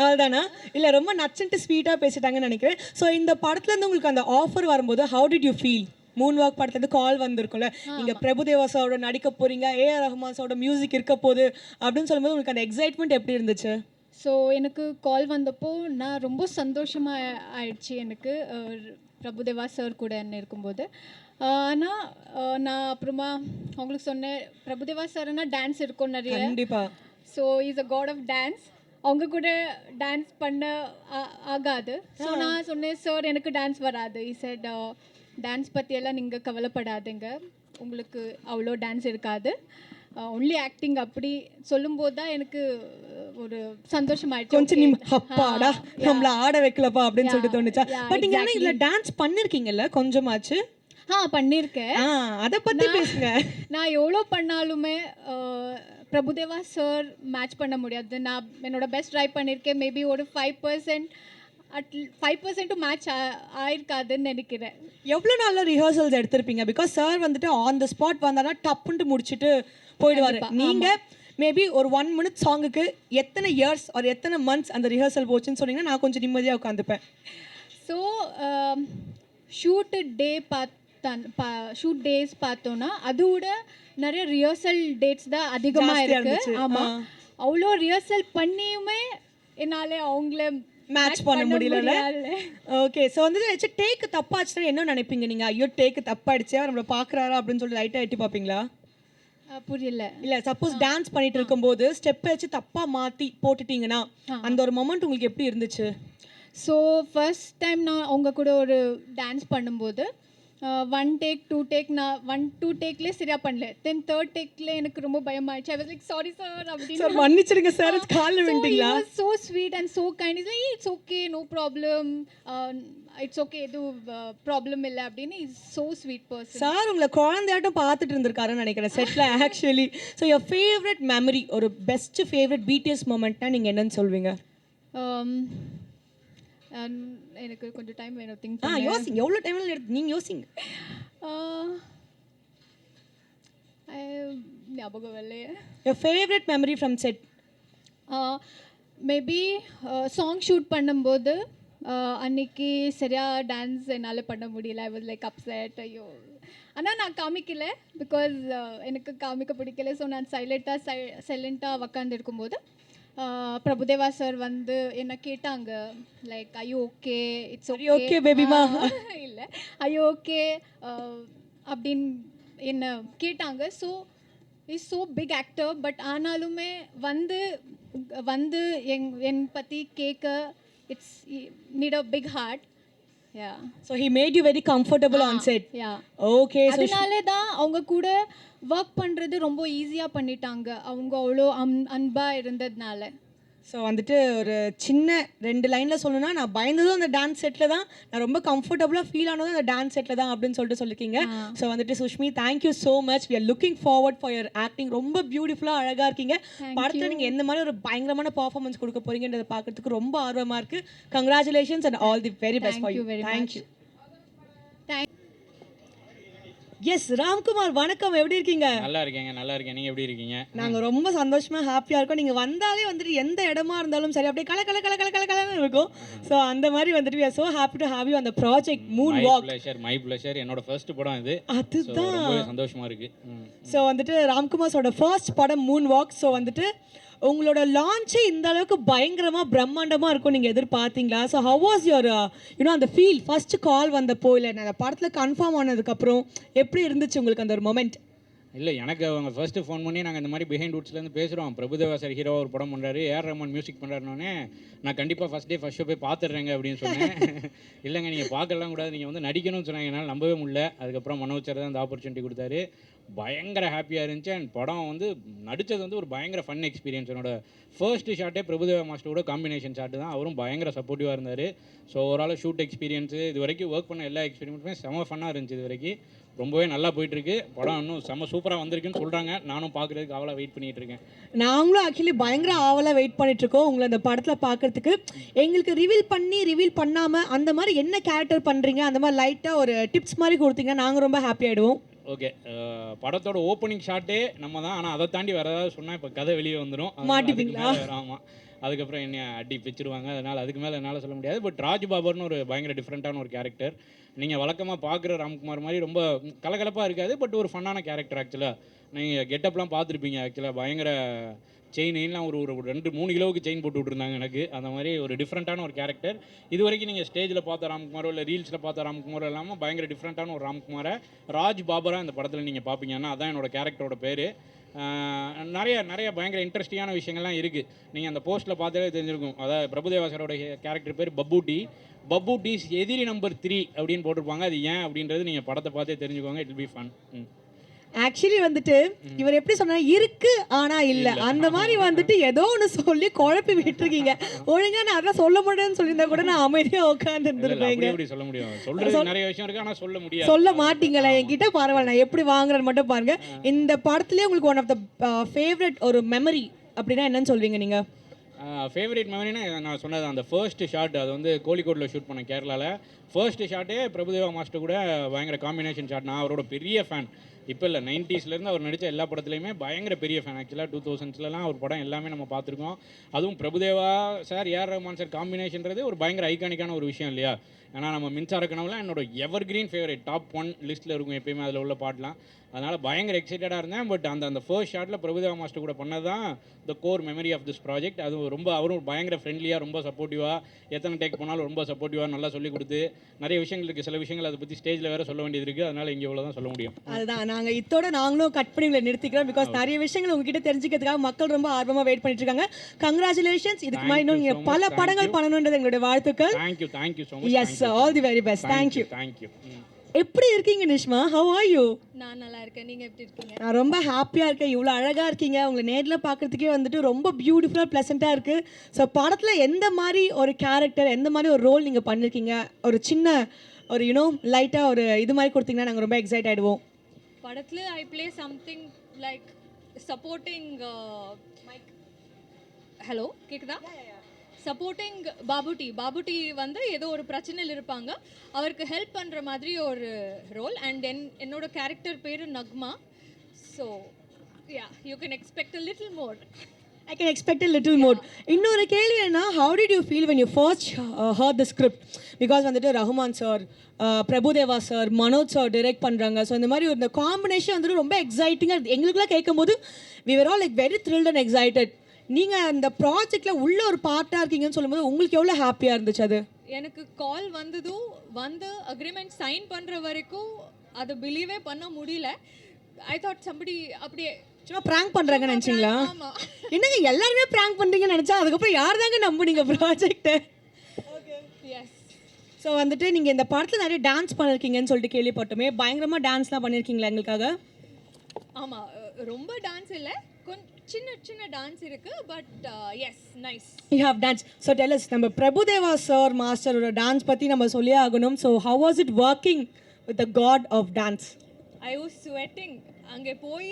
அதுதானா? இல்லை ரொம்ப நச்சுன்ட்டு ஸ்வீட்டாக பேசிட்டாங்கன்னு நினைக்கிறேன். ஸோ இந்த படத்துலேருந்து உங்களுக்கு அந்த ஆஃபர் வரும்போது how did you feel? Moon walk படத்துலேருந்து கால் வந்திருக்கும்ல, நீங்கள் பிரபுதேவா சாரோட நடிக்க போகிறீங்க, ஏஆர் ரஹ்மான் சாரோட மியூசிக் இருக்க போகுது அப்படின்னு சொல்லும்போது உங்களுக்கு அந்த எக்ஸைட்மெண்ட் எப்படி இருந்துச்சு? ஸோ எனக்கு கால் வந்தப்போ நான் ரொம்ப சந்தோஷமாக ஆயிடுச்சு எனக்கு, பிரபுதேவா சார் கூட என்ன இருக்கும்போது. ஆனால் நான் அப்புறமா அவங்களுக்கு சொன்னேன், பிரபுதேவா சார்னா டான்ஸ் இருக்கும் நிறைய. கண்டிப்பாக. So is a god of dance. அவங்க கூட டான்ஸ் பண்ண ஆகாது. ஸோ நான் சொன்னேன், சார் எனக்கு டான்ஸ் வராது. இசட் டான்ஸ் பற்றியெல்லாம் நீங்கள் கவலைப்படாதுங்க, உங்களுக்கு அவ்வளோ டான்ஸ் இருக்காது, ஒன்லி ஆக்டிங். அப்படி சொல்லும்போது தான் எனக்கு ஒரு சந்தோஷமாயிடுச்சு. கொஞ்சம் நீ அப்பாடா நம்மள ஆட வைக்கலப்பா அப்படின்னு சொல்லிட்டு தோணுச்சா? பட் நீங்க ஆனா இதுல டான்ஸ் பண்ணிருக்கீங்கல்ல கொஞ்சமாச்சு? பண்ணியிருக்கேன். அதை பத்தி பேசுங்க. நான் எவ்வளோ பண்ணாலுமே பிரபுதேவா சார் மேட்ச் பண்ண முடியாது. நான் என்னோட பெஸ்ட் ட்ரை பண்ணியிருக்கேன். மேபி ஒரு 5% மேட்ச் ஆயிருக்காதுன்னு நினைக்கிறேன். எவ்வளோ நாள்ல ரிஹர்சல்ஸ் எடுத்திருப்பீங்க? பிகாஸ் சார் வந்துட்டு ஆன் த ஸ்பாட் வந்தானா டப்புன்ட்டு முடிச்சுட்டு போயிடுவாரு. நீங்க மேபி ஒரு 1 minute சாங்குக்கு எத்தனை இயர்ஸ் ஒரு எத்தனை மந்த்ஸ் அந்த ரிஹர்சல் போச்சுன்னு சொன்னீங்கன்னா நான் கொஞ்சம் நிம்மதியாக உட்காந்துப்பேன். ஸோ ஷூட் டேஸ் பார்த்தோன்னா அதோட நிறைய ரிஹர்சல் டேட்ஸ் தான் அதிகமாக இருக்கு. ஆமாம், அவ்வளோ ரிஹர்சல் பண்ணியுமே என்னால் அவங்கள மேட்ச் பண்ண முடியல. ஓகே, ஸோ வந்து டேக் தப்பாச்சுன்னா என்ன நினைப்பீங்க நீங்கள்? ஐயோ டேக் தப்பாயிடுச்சு, அவர் நம்மளை பார்க்குறாரா அப்படின்னு சொல்லி லைட்டாக எட்டி பார்ப்பீங்களா? புரியல. இல்லை, சப்போஸ் டான்ஸ் பண்ணிட்டு இருக்கும்போது ஸ்டெப் வச்சு தப்பாக மாற்றி போட்டுட்டீங்கன்னா அந்த ஒரு மொமெண்ட் உங்களுக்கு எப்படி இருந்துச்சு? ஸோ ஃபர்ஸ்ட் டைம் நான் அவங்க கூட ஒரு டான்ஸ் பண்ணும்போது 1 take 2 take நான் 1-2 டேக்லேயே சரியாக பண்ணல. தென் 3rd டேக்கில் எனக்கு ரொம்ப பயமாயிடுச்சு. I was like sorry sir அப்படின்னு. சார் மன்னிச்சிடுங்க சார், காலில் விட்டீங்களா? So sweet and so kind. Is like it's okay, no problem, it's okay, எதுவும் ப்ராப்ளம் இல்லை அப்படின்னு. Is so sweet person. Sir உங்களை குழந்தையாட்டம் பார்த்துட்டு இருந்திருக்காருன்னு நினைக்கிறேன் செட்டில் actually. So your favourite memory, ஒரு பெஸ்ட் ஃபேவரட் பிடிஎஸ் மூமெண்ட்னா நீங்கள் என்னன்னு சொல்வீங்க? எனக்கு கொஞ்சம் டைம் வேணும் திங்க் யோசிங்க, எவ்வளோ டைம்ல நீங்கள் யோசிங்க. ஞாபகம் இல்லையே. Your favourite memory from set? Maybe song shoot பண்ணும்போது அன்னைக்கு சரியாக டான்ஸ் என்னால் பண்ண முடியல. ஐ வாஸ் லைக் அப்செட். ஐயோ, ஆனால் நான் காமிக்கல, பிகாஸ் எனக்கு காமிக்க பிடிக்கல. ஸோ நான் சைலண்ட்டாக உக்காந்து இருக்கும்போது பிரபுதேவா சார் வந்து என்ன கேட்டாங்க, லைக் ஐயோ ஓகே, இட்ஸ் ஓகே பேபிமா, இல்லை ஐயோ ஓகே அப்படின்னு என்ன கேட்டாங்க. So is so big actor, but ஆனாலுமே வந்து வந்து என் பற்றி கேட்க it's need a big heart. Yeah. So he made you very comfortable on set. Yeah. Okay. அதனாலே தான் அவங்க கூட ஒர்க் பண்ணுறது ரொம்ப ஈஸியாக பண்ணிட்டாங்க, அவங்க அவ்வளோ அன்பாக இருந்ததுனால. ஸோ வந்துட்டு ஒரு சின்ன 2 லைனில் சொல்லணும்னா, நான் பயந்ததும் அந்த டான்ஸ் செட்டில் தான், நான் ரொம்ப கம்ஃபர்டபுளாக ஃபீல் ஆனதும் அந்த டான்ஸ் செட்டில் தான் அப்படின்னு சொல்லிட்டு சொல்லியிருக்கீங்க. ஸோ வந்துட்டு Sushmi, thank you so much. We are looking forward for your acting. ரொம்ப பியூட்டிஃபுல்லாக அழகாக இருக்கீங்க. படத்தில் நீங்கள் எந்த மாதிரி ஒரு பயங்கரமான பர்ஃபார்மன்ஸ் கொடுக்க போறீங்கன்றதை பார்க்கறதுக்கு ரொம்ப ஆர்வமாக இருக்குது. Congratulations and all the very best for you. Thank you. Yes Ramkumar, வணக்கம். எப்படி இருக்கீங்க? நல்லா இருக்கேங்க, நல்லா இருக்கேன். நீங்கள் எப்படி இருக்கீங்க? நாங்கள் ரொம்ப சந்தோஷமாக ஹாப்பியாக இருக்கோம். நீங்கள் வந்தாலே வந்துட்டு எந்த இடமா இருந்தாலும் சரி அப்படியே கலன்னு இருக்கும். ஸோ அந்த மாதிரி வந்துட்டு we are so happy to have you on the project Moon Walk. My pleasure. என்னோட ஃபர்ஸ்ட் படம் இது. அதுதான் ரொம்பவே சந்தோஷமாக இருக்கு. ஸோ வந்துட்டு ராம்குமாரோட ஃபர்ஸ்ட் படம் மூன் வாக். ஸோ வந்துட்டு உங்களோட லான்ச்சே இந்த அளவுக்கு பயங்கரமாக பிரம்மாண்டமாக இருக்கும் நீங்கள் எதிர்பார்த்தீங்களா? ஸோ ஹவ் வாஸ் யுவர் அந்த ஃபீல் ஃபர்ஸ்ட் கால் வந்தப்போ, இல்லை அந்த படத்தில் கன்ஃபார்ம் ஆனதுக்கப்புறம் எப்படி இருந்துச்சு உங்களுக்கு அந்த ஒரு மொமெண்ட்? இல்லை, எனக்கு அவங்க ஃபர்ஸ்ட்டு ஃபோன் பண்ணி நாங்கள் இந்த மாதிரி பிஹைண்ட் வுட்ஸ்லேருந்து பேசுகிறோம், பிரபுதேவா சார் ஹீரோ ஒரு படம் பண்ணுறாரு, ஏஆர் ரஹ்மான் மியூசிக் பண்ணுறாருனோடனே நான் கண்டிப்பாக ஃபஸ்ட் ஷோ போய் பார்த்துட்றேங்க அப்படின்னு சொன்னேன். இல்லைங்க, நீங்கள் பார்க்கலாம் கூடாது, நீங்கள் வந்து நடிக்கணும்னு சொன்னாங்க. என்னால் நம்பவே முடியல. அதுக்கப்புறம் மனோஜ் சார் தான் அந்த ஆப்பர்ச்சுனிட்டி கொடுத்தாரு. பயங்கர ஹாப்பியாக இருந்துச்சு. அண்ட் படம் வந்து நடித்தது வந்து ஒரு பயங்கர ஃபன் எக்ஸ்பீரியன்ஸ். என்னோட ஃபர்ஸ்ட் ஷாட்டே பிரபுதேவா மாஸ்டரோட காம்பினேஷன் ஷாட்டு தான். அவரும் பயங்கர சப்போர்ட்டிவாக இருந்தார். ஸோ ஓவரால் ஷூட் எக்ஸ்பீரியன்ஸு இது வரைக்கும் ஒர்க் பண்ண எல்லா எக்ஸ்பீரியன்ஸுமே செம ஃபன்னாக இருந்துச்சு. இது வரைக்கும் ரொம்பவே நல்லா போயிட்டுருக்கு. படம் இன்னும் செம்ம சூப்பராக வந்திருக்குன்னு சொல்கிறாங்க. நானும் பார்க்குறதுக்கு அவ்வளோ வெயிட் பண்ணிகிட்டு இருக்கேன். நாங்களும் ஆக்சுவலி பயங்கர ஆவலாக வெயிட் பண்ணிட்டுருக்கோம் உங்களை அந்த படத்தில் பார்க்குறதுக்கு. எங்களுக்கு ரிவீல் பண்ணாமல் அந்த மாதிரி என்ன கேரக்டர் பண்ணுறீங்க அந்த மாதிரி லைட்டாக ஒரு டிப்ஸ் மாதிரி கொடுத்தீங்கன்னா நாங்கள் ரொம்ப ஹாப்பி ஆகிடுவோம். ஓகே, படத்தோட ஓப்பனிங் ஷாட்டே நம்ம தான். ஆனால் அதை தாண்டி வேறு ஏதாவது சொன்னால் இப்போ கதை வெளியே வந்துடும். மாட்டிப்பீங்களா? ஆமாம், அதுக்கப்புறம் என்ன அடி பிச்சிருவாங்க. அதனால் அதுக்கு மேலே என்னால் சொல்ல முடியாது. பட் ராஜ் பாபர்னு ஒரு பயங்கர டிஃப்ரெண்ட்டான ஒரு கேரக்டர். நீங்கள் வழக்கமாக பார்க்குற ராம்குமார் மாதிரி ரொம்ப கலகலப்பாக இருக்காது. பட் ஒரு ஃபன்னான கேரக்டர். ஆக்சுவலாக நீங்கள் கெட்டப்லாம் பார்த்துருப்பீங்க. ஆக்சுவலாக பயங்கர செயின்லாம் ஒரு 2-3 கிலோவுக்கு செயின் போட்டு விட்ருந்தாங்க எனக்கு. அந்த மாதிரி ஒரு டிஃப்ரெண்ட்டான ஒரு கேரக்டர். இது வரைக்கும் நீங்கள் ஸ்டேஜில் பார்த்த ராம்குமாரோ இல்லை ரீல்ஸில் பார்த்த ராம்குமாரோ இல்லாமல் பயங்கர டிஃப்ரெண்ட்டான ஒரு ராம்குமாரை ராஜ் பாபரா இந்த படத்தில் நீங்கள் பார்ப்பீங்க. ஏன்னா அதான் என்னோட கேரக்டரோட பேர். நிறைய பயங்கர இன்ட்ரெஸ்டிங்கான விஷயங்கள்லாம் இருக்குது. நீங்கள் அந்த போஸ்ட்டில் பார்த்தாலே தெரிஞ்சிருக்கும். அதாவது பிரபுதேவா சாரோட கேரக்டர் பேர் பப்பூட்டிஸ் எதிரி நம்பர் 3 அப்படின்னு போட்டிருப்பாங்க. அது ஏன் அப்படின்றது நீங்கள் படத்தை பார்த்தே தெரிஞ்சுக்கோங்க. It will be fun. Actually வந்துட்டு இவர் எப்படி சொன்னா இருக்கு ஆனா இல்ல அந்த மாதிரி வந்துட்டு ஏதோ ஒன்று சொல்லி குழப்பி விட்டுருக்கீங்க. ஒழுங்கா நான் அதான் சொல்ல முடியும்னு சொல்லியிருந்தா கூட நான் அமைதியா உட்கார்ந்து இருந்திருப்பேங்க. எப்படி சொல்ல முடியும்? சொல்றது நிறைய விஷயம் இருக்கு, ஆனால் சொல்ல முடியாது. சொல்ல மாட்டீங்களா என்கிட்ட? பரவாயில்ல, நான் எப்படி வாங்குறேன்னு மட்டும் பாருங்க. இந்த படத்துலயே உங்களுக்கு ஒன் ஆஃப் த ஃபேவரட் ஒரு மெமரி அப்படின்னா என்னன்னு சொல்வீங்க நீங்க? ஃபேவரட் மெமரினா நான் சொன்னது அந்த ஃபர்ஸ்ட் ஷாட். அது வந்து கோழிக்கோட்டில் ஷூட் பண்ண கேரளாவில். ஃபர்ஸ்ட் ஷாட்டே பிரபுதேவா மாஸ்டர் கூட பயங்கர காம்பினேஷன் ஷாட். நான் அவரோட பெரிய ஃபேன். இப்போ இல்லை, 90ஸ்லேருந்து அவர் நடித்த எல்லா படத்துலையுமே பயங்கர பெரிய ஃபேன். ஆக்சுவலாக 2000ஸ்லாம் அவர் படம் எல்லாமே நம்ம பார்த்துருக்கோம். அதுவும் Prabhudeva sir AR Rahman sir காம்பினேஷன்றது ஒரு பயங்கர ஐகானிக்கான ஒரு விஷயம் இல்லையா? ஏன்னா நம்ம மின்சார கனவுலாம் என்னோட எவர் கிரீன் ஃபேவரட் டாப் 1 லிஸ்ட்டில் இருக்கும் எப்பயுமே அதில் உள்ள பாட்டெலாம். அதனால் பயங்கர எக்ஸைட்டடாக இருந்தேன். பட் அந்த ஃபர்ஸ்ட் ஷாட்டில் பிரபுதேவா மாஸ்டர் கூட பண்ணது தான் the core memory of this project. அது ரொம்ப அவரும் பயங்கர ஃப்ரெண்ட்லியாக ரொம்ப சப்போர்ட்டிவாக எத்தனை டேக் போனாலும் ரொம்ப சப்போர்ட்டிவாக நல்லா சொல்லிக் கொடுத்து நிறைய விஷயங்கள் இருக்குது. சில விஷயங்கள் அதை பற்றி ஸ்டேஜில் வேறு சொல்ல வேண்டியது இருக்குது. அதனால் இங்கே இவ்வளோ தான் சொல்ல முடியும். அதுதான் நாங்கள் இத்தோட நாங்களும் கட் பண்ணி உங்களை நிறுத்திக்கிறோம். பிகாஸ் நிறைய விஷயங்கள் உங்ககிட்ட தெரிஞ்சுக்கிறதுக்காக மக்கள் ரொம்ப ஆர்வமாக வெயிட் பண்ணிட்டு இருக்காங்க. கங்க்ராச்சுலேஷன்ஸ். இதுக்கு மாதிரி இன்னும் நீங்கள் பல படங்கள் பண்ணணுன்றது எங்களுடைய வாழ்த்துக்கள். Thank you so much. Yes, all the very best. Thank you. Thank you. எப்படி இருக்கீங்க நிஷ்மா? How are you? நான் நல்லா இருக்கேன். நீங்கள் எப்படி இருக்கீங்க? நான் ரொம்ப ஹாப்பியாக இருக்கேன். இவ்வளோ அழகாக இருக்கீங்க. உங்களை நேரில் பார்க்குறதுக்கே வந்துட்டு ரொம்ப பியூட்டிஃபுல்லாக ப்ளசண்ட்டாக இருக்குது. ஸோ படத்தில் எந்த மாதிரி ஒரு கேரக்டர், எந்த மாதிரி ஒரு ரோல் நீங்கள் பண்ணியிருக்கீங்க? ஒரு சின்ன ஒரு லைட்டாக ஒரு இது மாதிரி கொடுத்தீங்கன்னா நாங்கள் ரொம்ப எக்ஸைட் ஆகிடுவோம். படத்தில் I play something like supporting mic. Hello, கேக்குதா? சப்போர்ட்டிங் பாபுட்டி வந்து ஏதோ ஒரு பிரச்சனையில் இருப்பாங்க. அவருக்கு ஹெல்ப் பண்ணுற மாதிரி ஒரு ரோல். அண்ட் என்னோட கேரக்டர் பேர் Nagma. So yeah, you can expect a little more. I can expect a little more. இன்னொரு கேள்வி என்ன, how did you feel when you first heard the script? Because வந்துட்டு Rahman sir, Prabhudeva sir, Manoj sir direct பண்ணுறாங்க. So இந்த மாதிரி இந்த combination வந்துட்டு ரொம்ப எக்ஸைட்டிங்காக எங்களுக்குலாம் கேட்கும்போது we were all like very thrilled and excited. நீங்கள் அந்த ப்ராஜெக்டில் உள்ள ஒரு பார்ட்டாக இருக்கீங்கன்னு சொல்லும்போது உங்களுக்கு எவ்வளோ ஹாப்பியாக இருந்துச்சு? அது எனக்கு கால் வந்ததும் வந்து அக்ரிமெண்ட் சைன் பண்ணுற வரைக்கும் அதை பிலீவே பண்ண முடியல. ஐ தாட் சம்படி அப்படியே சும்மா ப்ராங்க் பண்ணுறாங்கன்னு நினச்சிங்களா? ஆமாம். என்னங்க எல்லாருமே ப்ராங்க் பண்ணுறீங்கன்னு நினச்சா அதுக்கப்புறம் யார் தாங்க நம்புனீங்க ப்ராஜெக்டை? எஸ். ஸோ வந்துட்டு நீங்கள் இந்த படத்தில் நிறைய டான்ஸ் பண்ணியிருக்கீங்கன்னு சொல்லிட்டு கேள்விப்பட்டோமே. பயங்கரமாக டான்ஸ்லாம் பண்ணியிருக்கீங்களா எங்களுக்காக? ஆமாம், ரொம்ப டான்ஸ் இல்லை, கொஞ்சம் சின்ன டான்ஸ் இருக்கு. But yes, nice. You have dance. So tell us, நம்ம பிரபுதேவா சார் மாஸ்டரோட டான்ஸ் பற்றி நம்ம சொல்லியே ஆகணும். So how was it working with the god of dance? I was sweating. அங்கே போய்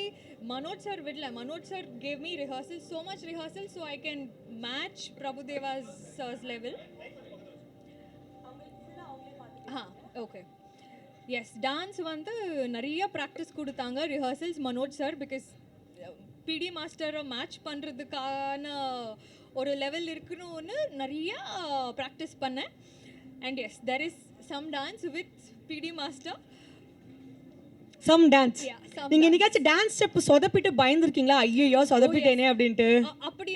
மனோஜ் சார் விடல. Manoj sir gave me rehearsal, so much rehearsal, so I can match Prabhudeva sir's level. Okay. Yes, dance வந்து நிறைய practice கொடுத்தாங்க, rehearsals Manoj sir. Because பிடி மாஸ்டரை match பண்ணுறதுக்கான ஒரு level இருக்கணும்னு நிறையா ப்ராக்டிஸ் பண்ணேன். And yes, there is some dance with PD master. Some dance. Yeah, some நீங்கள் என்னைக்காச்சும் டான்ஸ் ஸ்டெப் சொதப்பிட்டு பயந்துருக்கீங்களா? ஐயோ சொதப்பிட்டேனே அப்படின்ட்டு? அப்படி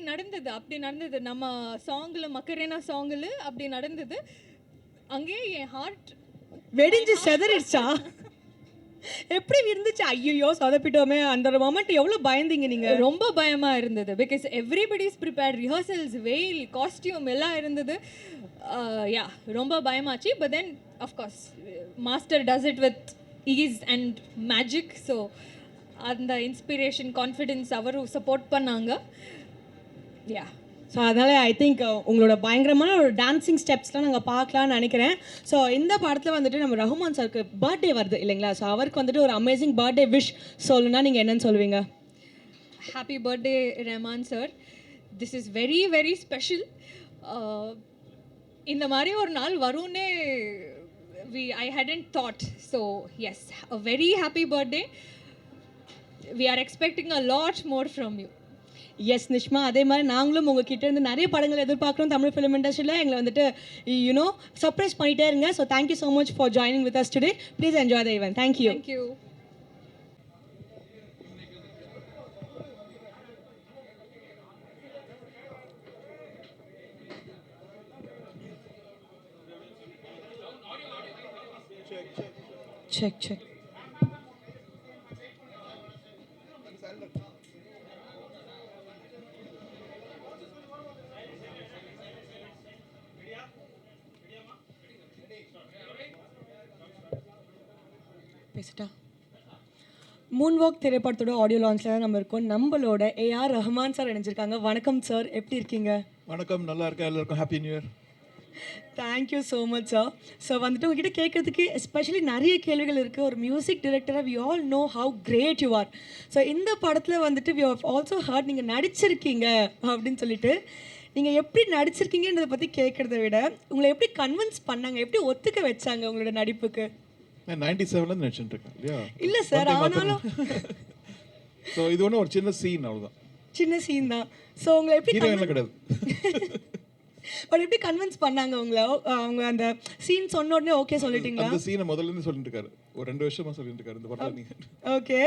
நடந்தது. நம்ம சாங்கில், மக்கரேனா சாங்கில் அப்படி நடந்தது. அங்கேயே என் ஹார்ட் வெடிஞ்சு செதறிடுச்சா? எப்படி இருந்துச்சு? ஐயோ சொதப்பிட்டோமே, அந்த ஒரு மொமெண்ட் எவ்வளோ பயந்தீங்க நீங்கள்? ரொம்ப பயமாக இருந்தது. பிகாஸ் எவ்ரிபடிஸ் ப்ரிப்பேர்ட், ரிஹர்சல்ஸ், வெயில், காஸ்டியூம் எல்லாம் இருந்தது. யா, ரொம்ப பயமாச்சு. But then of course master does it with ease and magic. So அந்த இன்ஸ்பிரேஷன் கான்ஃபிடென்ஸ் அவரும் சப்போர்ட் பண்ணாங்க. யா ஸோ அதனால் ஐ திங்க் உங்களோட பயங்கரமான ஒரு டான்ஸிங் ஸ்டெப்ஸ்லாம் நாங்கள் பார்க்கலான்னு நினைக்கிறேன். ஸோ இந்த படத்தில் வந்துட்டு நம்ம ரஹ்மான் சாருக்கு பர்த்டே வருது இல்லைங்களா? ஸோ அவருக்கு வந்துட்டு ஒரு அமேசிங் பர்த்டே விஷ் சொல்லணும்னா நீங்கள் என்னன்னு சொல்லுவீங்க? Happy birthday Rahman sir. This is very very special. இந்த மாதிரி ஒரு நாள் வரும்னே I hadn't thought. So yes, a very happy birthday. We are expecting a lot more from you. Yes Nishma, அதே மாதிரி நாங்களும் உங்ககிட்ட இருந்து நிறைய படங்கள் எதிர்பார்க்குறோம் தமிழ் ஃபிலிம் இண்டஸ்ட்ரியில். எங்களை வந்துட்டு யூனோ சர்ப்ரைஸ் பண்ணிகிட்டே இருங்க. So thank you so much for joining with us today. Please enjoy the event. Thank you. Thank you. Check பேசிட்டா. மூன் வாக் திரைப்படத்தோட ஆடியோ லான்ச்சில் தான் நம்ம இருக்கோம். நம்மளோட ஏஆர் ரஹ்மான் சார் இணைஞ்சிருக்காங்க. வணக்கம் சார், எப்படி இருக்கீங்க? வணக்கம், நல்லா இருக்கேன். எல்லாருக்கும் happy new year. Thank you so much sir. So வந்துட்டு உங்ககிட்ட கேட்குறதுக்கு எஸ்பெஷலி நிறைய கேள்விகள் இருக்குது. ஒரு மியூசிக் டிரெக்டராக we all know how great you are. So இந்த படத்தில் வந்துட்டு வி ஹவ் ஆல்சோ ஹர்ட் நீங்கள் நடிச்சிருக்கீங்க அப்படின்னு சொல்லிட்டு. நீங்கள் எப்படி நடிச்சிருக்கீங்கன்றதை பற்றி கேட்குறத விட உங்களை எப்படி கன்வின்ஸ் பண்ணாங்க, எப்படி ஒத்துக்க வச்சாங்க உங்களோட நடிப்புக்கு? நான் 97ல நினச்சிட்டு இருக்கேன் இல்லையா? இல்லை சார், ஆனாலும் ஸோ இது ஒன்றும் ஒரு சின்ன சீன், அவ்வளோதான். சின்ன சீன் தான். ஸோ உங்களை எப்படி ஹீரோயின்லாம் கிடையாது. பட் எப்படி கன்வின்ஸ் பண்ணாங்க உங்களை? அவங்க அந்த சீன் சொன்ன உடனே ஓகே சொல்லிட்டீங்களா? அந்த சீனை முதல்ல இருந்து சொல்லிட்டு இருக்காரு, ஒரு 2 வருஷமா சொல்லிட்டு இருக்காரு இந்த படத்தில். நீங்க okay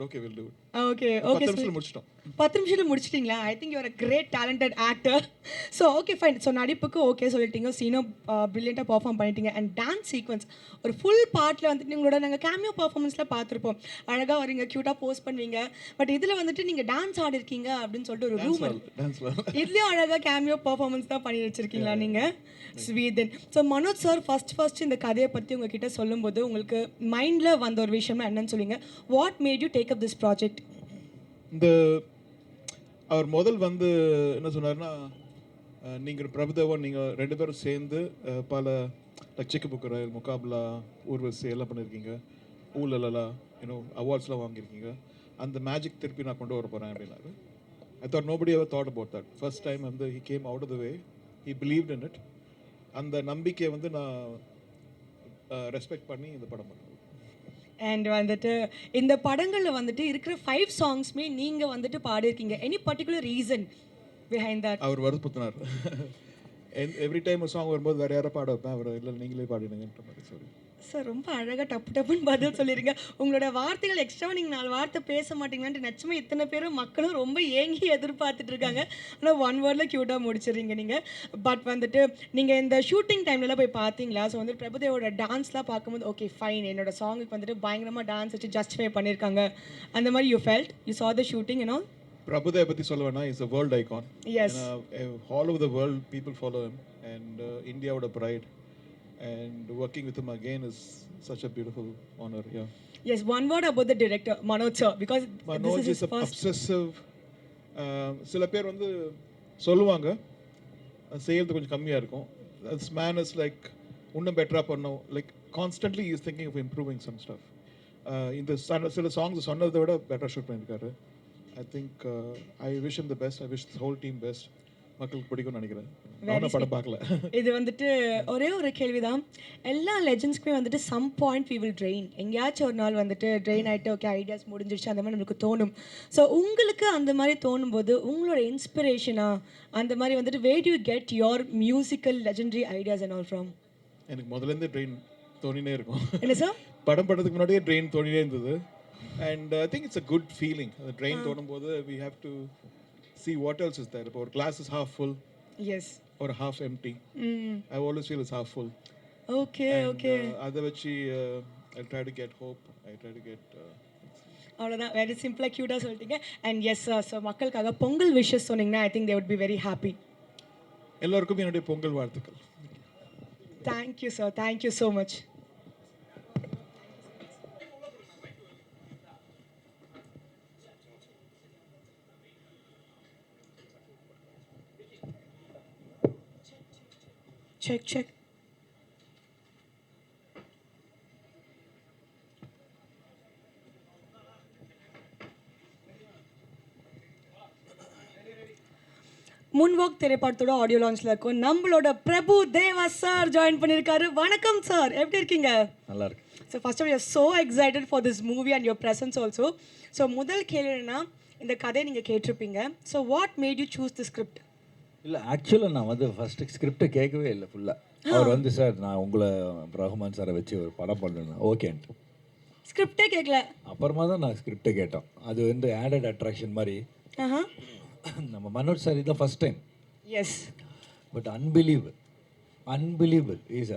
okay will do it. Okay 10 நிமிஷத்துல முடிச்சிட்டோம். 10 நிமிஷத்துல முடிச்சிட்டீங்களா? I think you are a great talented actor. So okay fine. So நடிப்புக்கு ஓகே சொல்லிட்டீங்க, சீனும் ப்ரில்லியண்ட்டாக பர்ஃபார்ம் பண்ணிட்டீங்க. அண்ட் டான்ஸ் சீக்வன்ஸ் ஒரு ஃபுல் பார்ட்டில் வந்துட்டு உங்களோட நாங்கள் கேமியோ பர்ஃபார்மன்ஸில் பார்த்துருப்போம். அழகாக வரீங்க, க்யூட்டாக போஸ்ட் பண்ணுவீங்க. பட் இதில் வந்துட்டு நீங்கள் டான்ஸ் ஆடிருக்கீங்க அப்படின்னு சொல்லிட்டு ஒரு ரூம் இதுலேயும் அழகாக கேமியோ பர்ஃபார்மன்ஸ் தான் பண்ணி வச்சிருக்கீங்களா நீங்கள்? ஸ்வீதன். ஸோ மனோஜ் சார் ஃபர்ஸ்ட் இந்த கதையை பற்றி உங்ககிட்ட சொல்லும்போது உங்களுக்கு மைண்டில் வந்த ஒரு விஷயம்னா என்னன்னு சொல்லுங்க? What made you take up this project? இந்த அவர் முதல் வந்து என்ன சொன்னார்னா, நீங்கள் பிரபுதேவன் நீங்கள் 2 பேரும் சேர்ந்து பல சிக்கு புக்கர் முகாப்லா ஊர்வசி எல்லாம் பண்ணியிருக்கீங்க, ஊழலா அவார்ட்ஸ்லாம் வாங்கியிருக்கீங்க. அந்த மேஜிக் திருப்பி நான் கொண்டு வர போகிறேன் அப்படின்னாரு. I thought nobody ever thought about that. First time வந்து he came out of the way, he believed in it. அந்த நம்பிக்கையை வந்து நான் ரெஸ்பெக்ட் பண்ணி இந்த படம் பண்ணுவேன். அண்ட் வந்துட்டு இந்த படங்களில் வந்துட்டு இருக்கிற 5 சாங்ஸ்மே நீங்கள் வந்துட்டு பாடியிருக்கீங்க. Any particular reason behind that? அவர் வருத்தப்பட்டினார். எவ்ரி டைம் ஒரு சாங் வரும்போது வேறு யாரை பாட வைப்பேன், அவர் இல்லை நீங்களே பாடிடுங்கன்ற மாதிரி சொல்லி. சார் ரொம்ப அழகாக டப்புன்னு பதில் சொல்லிடுங்க. உங்களோட வார்த்தைகள் எக்ஸ்ட்ராவாக நீங்கள் 4 வார்த்தை பேச மாட்டீங்களான்ட்டு நிச்சயமாக இத்தனை பேரும் மக்களும் ரொம்ப ஏங்கி எதிர்பார்த்துட்டு இருக்காங்க. ஆனால் 1 வேர்டில் க்யூட்டாக முடிச்சிடுறீங்க நீங்கள். பட் வந்துட்டு நீங்கள் இந்த ஷூட்டிங் டைம்லலாம் போய் பார்த்தீங்களா? ஸோ வந்து பிரபுதேவோட டான்ஸ்லாம் பார்க்கும்போது ஓகே ஃபைன், என்னோட சாங்குக்கு வந்துட்டு பயங்கரமாக டான்ஸ் வச்சு ஜஸ்டிஃபை பண்ணியிருக்காங்க அந்த மாதிரி you felt you saw the shooting and all? Prabhudev பற்றி சொல்ல வேணா, is a world icon. Yes. All over the world people follow him, and Indiaவோட pride, and working with him again is such a beautiful honor. Yeah. Yes, one word about the director Manoj sir, because Manoj this is his first. obsessive. சில பேர் வந்து சொல்லுவாங்க செய்யறது கொஞ்சம் கம்மியாக இருக்கும். This man is like இன்னும் பெட்டராக பண்ணோம், like constantly is thinking of improving some stuff. இந்த சில சாங்ஸ் சொன்னதை விட பெட்டராக ஷூட் பண்ணியிருக்காரு. I think I wish him the best. I wish the whole team best. மக்களுக்கு பிடிக்கும்னு நினைக்கிறேன். நான் படம் பார்க்கல. இது வந்துட்டு ஒரே ஒரு கேள்விதான். எல்லா லெஜெண்ட்ஸ்க்குமே வந்துட்டு some point we will train, எங்கேயாச்சும் ஒரு நாள் வந்துட்டு ட்ரெயின் ஆகிட்டு ஓகே ஐடியாஸ் முடிஞ்சிருச்சு அந்த மாதிரி நம்மளுக்கு தோணும். ஸோ உங்களுக்கு அந்த மாதிரி தோணும் போது உங்களோட இன்ஸ்பிரேஷனாக அந்த மாதிரி வந்துட்டு where you get your musical legendary ideas and all from? எனக்கு முதல்லேருந்து ட்ரெயின் தோணினே இருக்கும். என்ன சார்? படம் படத்துக்கு முன்னாடியே ட்ரெயின் தோணினே இருந்தது. And I think it's a good feeling. அந்த ட்ரெயின் தோணும் போது we have to see what else is there. இப்போ ஒரு glass is half full, yes, or half empty. I always feel it's half full. Okay, and, okay. அதை வச்சு I try to get hope. I try to get அவ்வளோதான். Very சிம்பிளாக க்யூட்டாக சொல்லிட்டீங்க. And yes sir, so மக்களுக்காக Pongal wishes சொன்னீங்கன்னா I think they would be very happy. எல்லாருக்கும் என்னுடைய பொங்கல் வாழ்த்துக்கள். Thank you sir, thank you so much. Check. Moonwalk திரைப்படத்தோட ஆடியோ லான்ச்சில் இருக்கும். நம்மளோட பிரபு தேவா சார் ஜாயின் பண்ணியிருக்காரு. வணக்கம் சார், எப்படி இருக்கீங்க? நல்லா இருக்கு. So first of you so excited for this movie and your presence also. So முதல் கேள்வினா, இந்த கதையை நீங்கள் கேட்டிருப்பீங்க. So what made you choose the script? இல்லை, ஆக்சுவலாக நான் வந்து ஃபஸ்ட்டு ஸ்கிரிப்டை கேட்கவே இல்லை ஃபுல்லாக. அவர் வந்து சார் நான் உங்களை ரஹ்மான் சாரை வச்சு ஒரு படம் பண்ணணும் ஓகேன்ட்டு. ஸ்கிரிப்டே கேட்கல. அப்புறமா தான் நான் ஸ்கிரிப்டை கேட்டோம். அது வந்து ஆடட் அட்ராக்ஷன் மாதிரி. நம்ம மனோஜ் சார் இதுதான் first time. Yes. But unbelievable is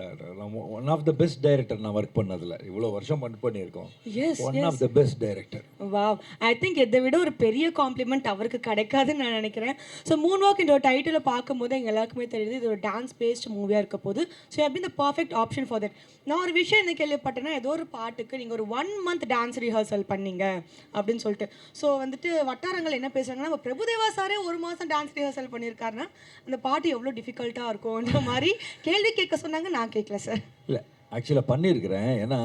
one of the best director நான் ஒர்க் பண்ணதில். இவ்வளோ வருஷம் பண்ணியிருக்கோம். One of the best director. Wow, I think இதை விட ஒரு பெரிய காம்ப்ளிமெண்ட் அவருக்கு கிடைக்காதுன்னு நான் நினைக்கிறேன். ஸோ மூன் வாக் இந்த டைட்டிலை பார்க்கும்போது எங்கள் எல்லாருக்குமே தெரியுது இது ஒரு டான்ஸ் பேஸ்ட் மூவியாக இருக்க போது. ஸோ எப்படி இந்த பர்ஃபெக்ட் ஆப்ஷன் ஃபார் தட். நான் ஒரு விஷயம் என்ன கேள்விப்பட்டேன்னா, ஏதோ ஒரு பாட்டுக்கு நீங்கள் ஒரு 1 month டான்ஸ் ரிஹர்சல் பண்ணீங்க அப்படின்னு சொல்லிட்டு. ஸோ வந்துட்டு வட்டாரங்கள் என்ன பேசுகிறாங்கன்னா, நம்ம பிரபுதேவா சாரே 1 மாதம் டான்ஸ் ரிஹர்சல் பண்ணியிருக்காருன்னா அந்த பாட்டு எவ்வளோ டிஃபிகல்ட்டாக இருக்கும்ன்ற மாதிரி கேள்வி கேட்க சொன்னாங்க. நான் கேட்கல சார். இல்லை, ஆக்சுவலாக பண்ணியிருக்கிறேன். ஏன்னா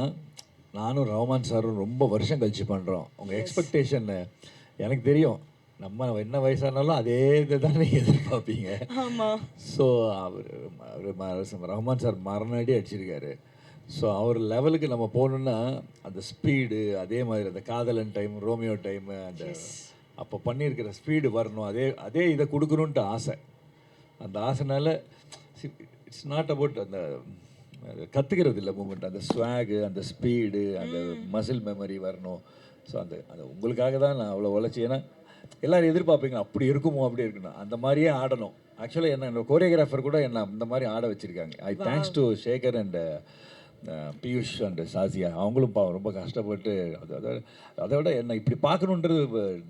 நானும் ரஹ்மான் சாரும் ரொம்ப வருஷம் கழிச்சு பண்ணுறோம். உங்கள் எக்ஸ்பெக்டேஷன் எனக்கு தெரியும். நம்ம என்ன வயசானாலும் அதே இதை தான் நீங்கள் எதிர்பார்ப்பீங்க. ஆமாம். ஸோ அவர் ரஹ்மான் சார் மரணடி அடிச்சிருக்காரு. ஸோ அவர் லெவலுக்கு நம்ம போகணுன்னா அந்த ஸ்பீடு, அதே மாதிரி அந்த காதலன் டைம், ரோமியோ டைமு, அந்த அப்போ பண்ணியிருக்கிற ஸ்பீடு வரணும். அதே இதை கொடுக்கணுன்ட்டு ஆசை. அந்த ஆசைனால இட்ஸ் நாட் அபவுட் அந்த கற்றுக்கிறது இல்லை மூமெண்ட், அந்த ஸ்வாகு, அந்த ஸ்பீடு, அந்த மசில் மெமரி வரணும். ஸோ அந்த உங்களுக்காக தான் நான் அவ்வளோ உழைச்சி. ஏன்னா எல்லோரும் எதிர்பார்ப்பீங்க அப்படி இருக்குமோ அப்படி இருக்கணும், அந்த மாதிரியே ஆடணும். ஆக்சுவலாக என்னோட கோரியோகிராஃபர் கூட என்ன இந்த மாதிரி ஆட வச்சுருக்காங்க. I thanks to Shekar and Piyush and Sasiya. அவங்களும் ரொம்ப கஷ்டப்பட்டு அதை விட என்னை இப்படி பார்க்கணுன்றது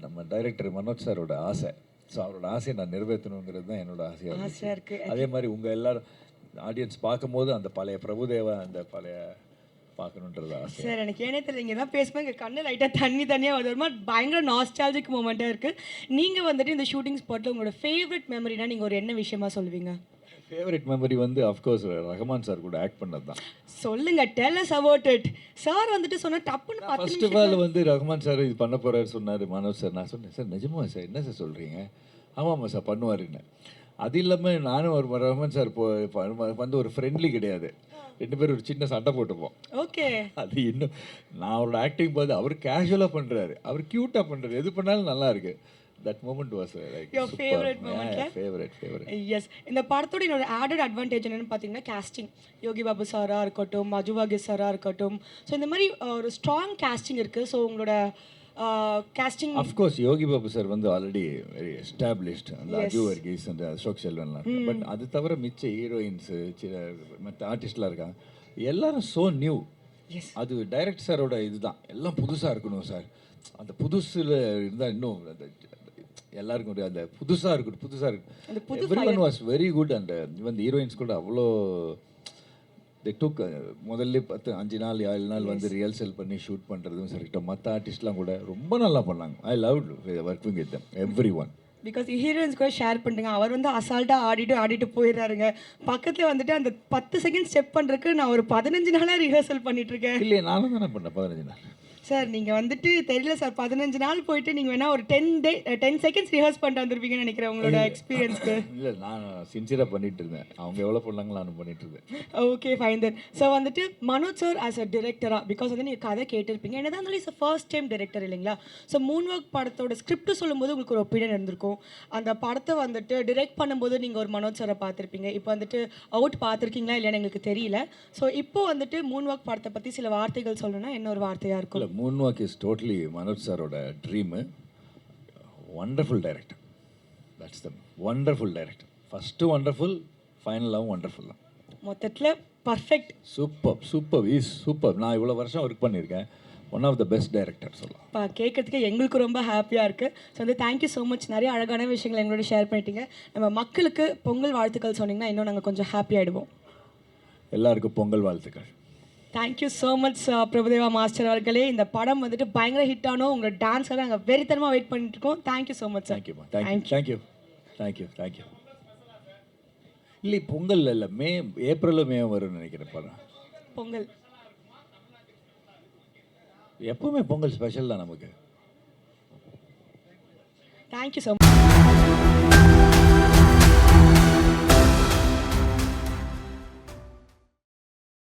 நம்ம டைரக்டர் மனோஜ் சாரோட ஆசை. ஸோ அவரோட ஆசையை நான் நிறைவேற்றணுங்கிறது தான் என்னோட ஆசையாக இருக்குது. அதே மாதிரி உங்கள் எல்லோரும் ஆடியன்ஸ் பார்க்கும்போது அந்த பழைய பிரபுதேவா, அந்த பழைய பார்க்கணுன்றது ஆசை. சார் எனக்கு ஏனே தெரியல, இங்கே தான் பேசும்போது எங்கள் கண்ணு லைட்டாக தனியாக வருது. ஒரு மாதிரி பயங்கர நாஸ்டாலஜிக் மூமெண்ட்டாக இருக்குது. நீங்கள் வந்துட்டு இந்த ஷூட்டிங் ஸ்பாட்டில் உங்களோட ஃபேவரட் மெமரினா நீங்கள் ஒரு என்ன விஷயமா சொல்லுவீங்க? ஃபேவரட் மெமரி வந்து அஃப்கோர்ஸ் ரஹ்மான் சார் கூட ஆக்ட் பண்ணது தான். சொல்லுங்க, tell us about it. Sir வந்துட்டு சொன்னா டப்புன்னு 10 ஃபர்ஸ்ட் ஆஃப் ஆல் வந்து ரஹ்மான் சார் இது பண்ண போறாரு சொன்னார் மனோஜ் சார். நான் சொன்னேன், சார் நிஜமா சார், என்ன சார் சொல்கிறீங்க? ஆமாம்மா சார் பண்ணுவாருன்னு. அது இல்லாமல் நானும் ஒரு ரஹ்மான் சார் வந்து ஒரு ஃப்ரெண்ட்லி கிடையாது. 2 பேரும் ஒரு சின்ன சண்டை போட்டுப்போம். ஓகே. அது இன்னும் நான் அவரோட ஆக்டிங் பார்த்து அவர் கேஷுவலாக பண்ணுறாரு, அவர் க்யூட்டாக பண்ணுறாரு, எது பண்ணாலும் நல்லா இருக்கு. That moment was like your favorite moment. Favourite. Yes. இந்த படத்தோட இன்னொரு ஆடட் அட்வான்டேஜ் என்னன்னு பார்த்தீங்கன்னா காஸ்டிங். யோகி பாபு சாராக இருக்கட்டும், மஜுவாகி சாராக இருக்கட்டும். ஸோ இந்த மாதிரி ஒரு ஸ்ட்ராங் காஸ்டிங் இருக்குது. ஸோ உங்களோட costing of course Yogi Babu sir வந்து ஆல்ரெடி வெரி எஸ்டாப்ளிஷ்ட், அந்த அஜு வர்கீஸ், அந்த அசோக் செல்வன்லாம். பட் அது தவிர மிச்ச ஹீரோயின்ஸு, சில மற்ற ஆர்டிஸ்ட்லாம் இருக்காங்க, எல்லாரும் ஸோ நியூ. அது டைரக்டர் சாரோட இதுதான், எல்லாம் புதுசாக இருக்கணும் சார். அந்த புதுசில் இருந்தால் இன்னும் அந்த எல்லாருக்கும் ஒரு அந்த புதுசாக இருக்கணும். Everyone was very good. And even heroines கூட அவ்வளோ தே டுக். முதல்ல 5 நாள் 7 நாள் வந்து ரிஹர்சல் பண்ணி ஷூட் பண்ணுறதும் சரிக்கிட்டோம். மற்ற ஆர்டிஸ்ட்லாம் கூட ரொம்ப நல்லா பண்ணாங்க. I love working with them every one. Because heroines கூட ஷேர் பண்ணுங்க. அவர் வந்து அசால்ட்டாக ஆடிட்டு போயிடுறாருங்க. பக்கத்தில் வந்துட்டு அந்த 10 செகண்ட் ஸ்டெப் பண்ணுறதுக்கு நான் ஒரு 15 நாளாக ரிஹர்சல் பண்ணிட்டு இருக்கேன். இல்லையே, நானும் தானே பண்ணேன் 15 நாள். சார் நீங்கள் வந்துட்டு தெரியல சார், 15 நாள் போயிட்டு நீங்கள் வேணால் ஒரு 10 செகண்ட்ஸ் ரிஹர்ஸ் பண்ணிட்டு வந்திருப்பீங்கன்னு நினைக்கிறேன் உங்களோட எக்ஸ்பீரியன்ஸ்க்கு. இல்லை, நான் சின்சியராக பண்ணிட்டு இருந்தேன். அவங்க எவ்வளோ பண்ணாங்களோ நானும் பண்ணிட்டு இருந்தேன். Okay fine then. ஸோ வந்துட்டு மனோஜ் சார் ஆஸ் அ டிரெக்டராக, பிகாஸ் வந்து நீங்கள் கதை கேட்டிருப்பீங்க, என்னதான் இருந்தாலும் இஸ் ஃபர்ஸ்ட் டைம் டிரெக்டர் இல்லைங்களா? ஸோ மூன் வாக் படத்தோட ஸ்கிரிப்ட் சொல்லும்போது உங்களுக்கு ஒரு ஒப்பீனியன் இருந்திருக்கும். அந்த படத்தை வந்துட்டு டிரெக்ட் பண்ணும்போது நீங்கள் ஒரு மனோஜ் சாரை பார்த்துருப்பீங்க. இப்போ வந்துட்டு அவுட் பார்த்துருக்கீங்களா இல்லைன்னு எங்களுக்கு தெரியல. ஸோ இப்போ வந்துட்டு மூன் வாக் படத்தை பற்றி சில வார்த்தைகள் சொல்லணும்னா என்ன ஒரு வார்த்தையாக இருக்கும்? Moon walk is totally Manoj சாரோட dream. Wonderful director. That's the wonderful director. First wonderful, ஃபைனலாகவும் வண்டர்ஃபுல் தான். மொத்தத்தில் பர்ஃபெக்ட். சூப்பர். நான் இவ்வளோ வருஷம் ஒர்க் பண்ணியிருக்கேன். One of the best director சொல்லலாம். கேட்கறதுக்கு எங்களுக்கு ரொம்ப ஹாப்பியாக இருக்குது. ஸோ வந்து தேங்க்யூ ஸோ மச். நிறைய அழகான விஷயங்கள் எங்களோட ஷேர் பண்ணிட்டீங்க. நம்ம மக்களுக்கு பொங்கல் வாழ்த்துக்கள் சொன்னீங்கன்னா இன்னும் நாங்கள் கொஞ்சம் ஹாப்பி ஆகிடுவோம். எல்லாருக்கும் பொங்கல் வாழ்த்துக்கள். Thank you so much Prabhudeva master அவர்களே. இந்த படம் வந்துட்டு பயங்கர ஹிட் ஆனோம். உங்களோட டான்ஸ்க்காக நாங்கள் வெறித்தனமாக வெயிட் பண்ணிட்டு இருக்கோம். Thank you so much sir. Thank you. இல்லை பொங்கல் இல்லை, ஏப்ரலோ மே வரும்னு நினைக்கிறேன் படம். பொங்கல். எப்பவுமே பொங்கல் ஸ்பெஷல் தான் நமக்கு. Thank you so